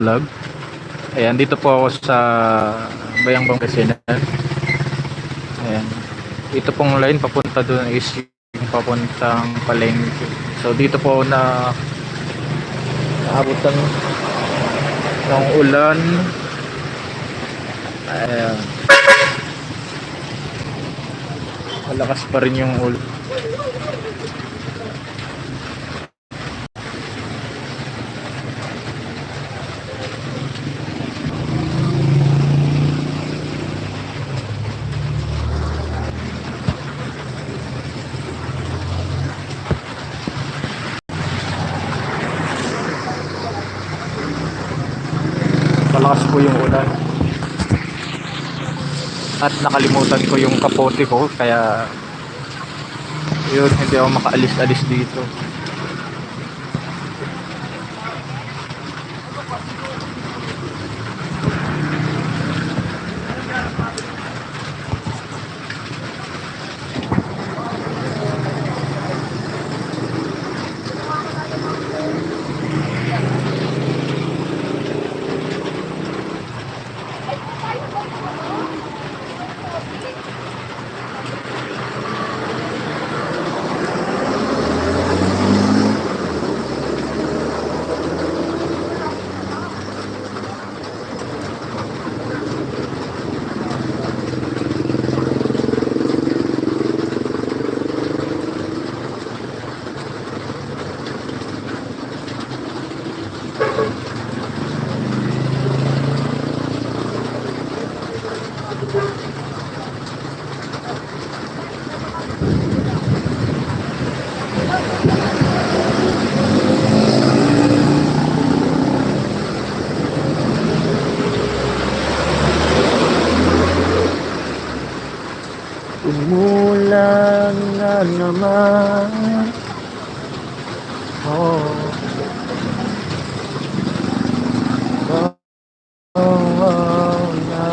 Vlog. Ayan, dito po ako sa Bayang Pangasinan. Ayan. Ito pong line papunta doon is yung papuntang Palengke. So dito po ako na naabutan ng ulan. Ayan. Malakas pa rin yung ulan. Malakas po yung ulan. At nakalimutan ko yung kapote ko kaya yun, hindi ako makaalis-alis dito. Umulan na naman. Oh. Oh, oh, no.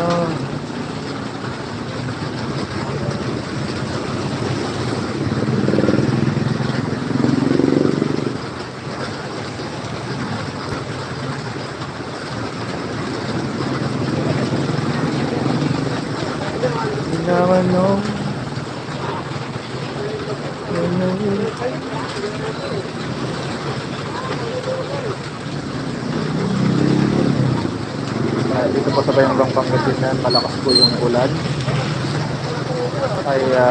Hindi naman no. Dito po sa Bayang Pangasinan, malakas po yung ulan. Kaya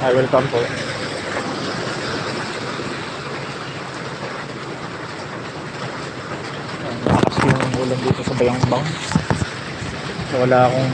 Hi, welcome po. Lakas yung ulan dito sa Bayambang. So wala akong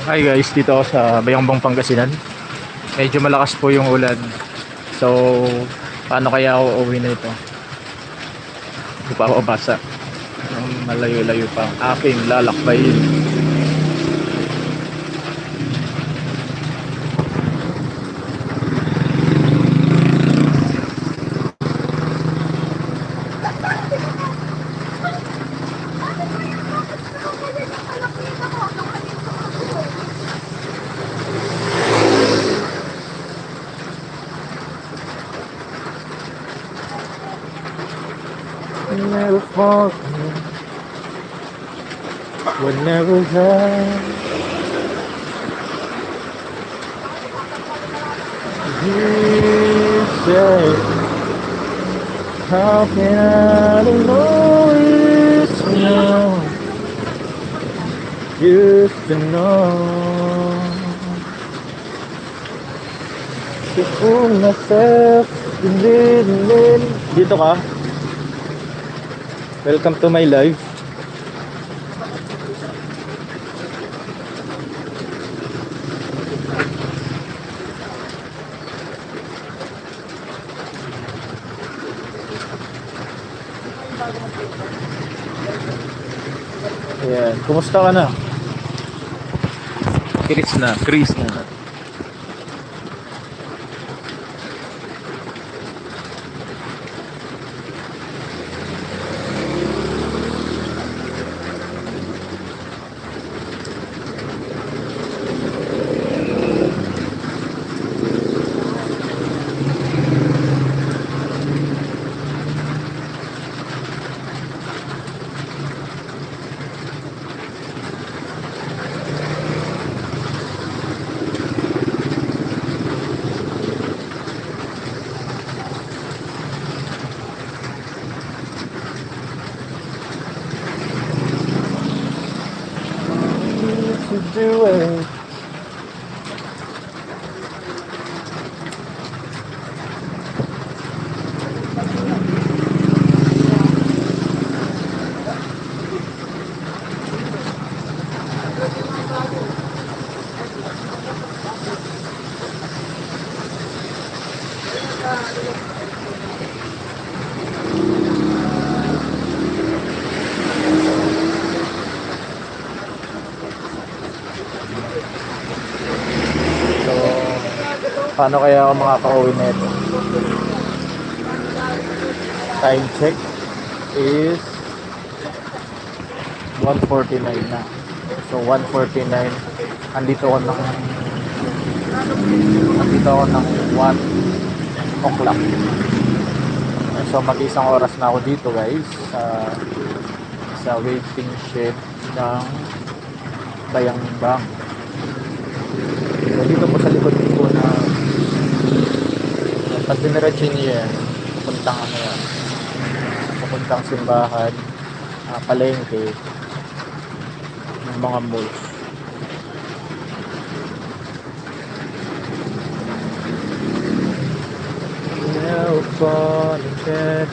Hi guys, dito ako sa Bayambang, Pangasinan. Medyo malakas po yung ulan. So, paano kaya ako uwi na ito? Hindi pa ako basa. Malayo-layo pa ang aking lalakbayin. Never fall whenever you say, how can I know it's now? Used to know to fool myself, dito ka. Welcome to my life. Ayan, kumusta ka na? Chris na. To do it. So, paano kaya ako makaka-uwi na ito? Time check is 1:49 na. So 1:49, andito ako ng 1 o'clock. So mag-isang oras na ako dito guys sa waiting shed ng Bayambang. So dito po sa likod ko na pag diniretso niya yan, papuntang simbahan, palengke, ng mga malls. Now apologetic.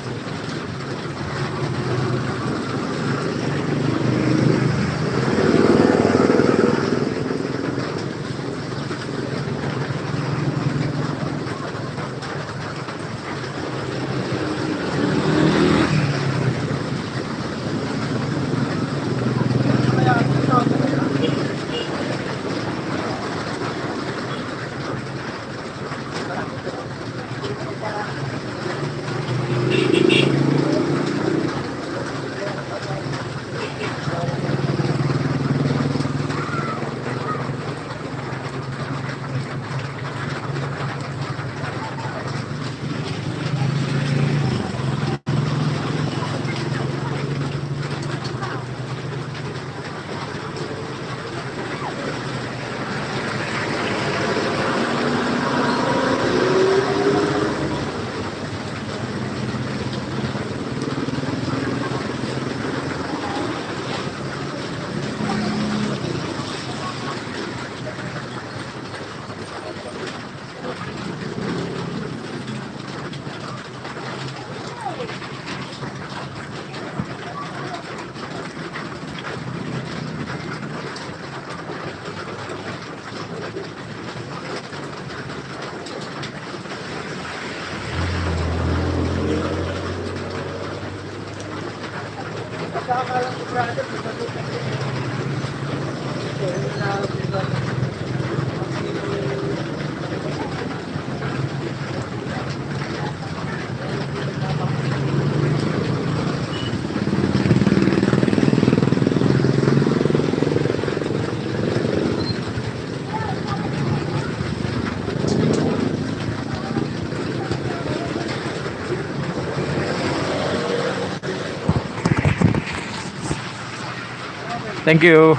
Thank you.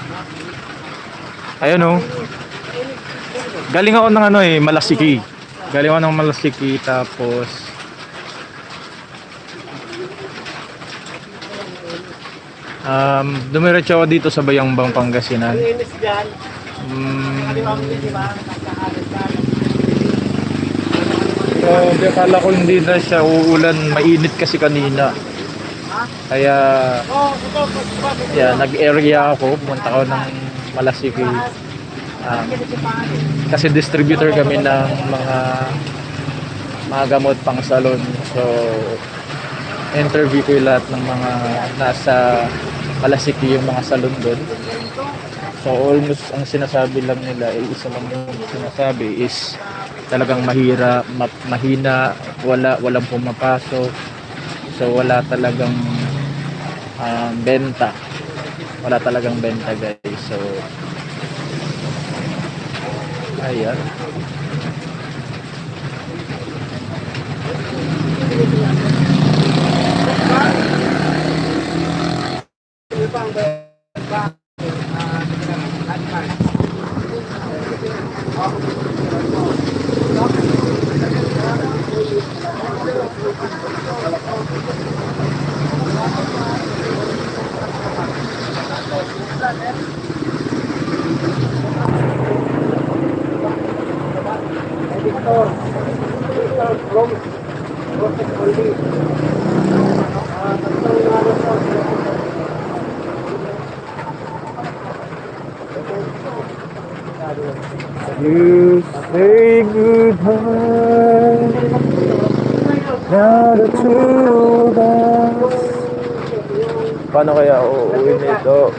Ayun oh. Galing ako ng ano Malasiki. Galing ako ng Malasiki tapos dumiretso ako dito sa Bayangbang, Pangasinan. So, akala ko hindi na siya uulan, mainit kasi kanina. Kaya nag-area ako, pumunta ako ng Malasiki. Kasi distributor kami ng mga gamot pang salon. So interview ko yung lahat ng mga nasa Malasiki, yung mga salon doon. So almost ang sinasabi lang nila, isa lang yung sinasabi is talagang mahina, walang pumapasok. So wala talagang benta. Wala talagang benta, guys. So ayan. You say goodbye, now the two of us. Paano kaya uuwi nito?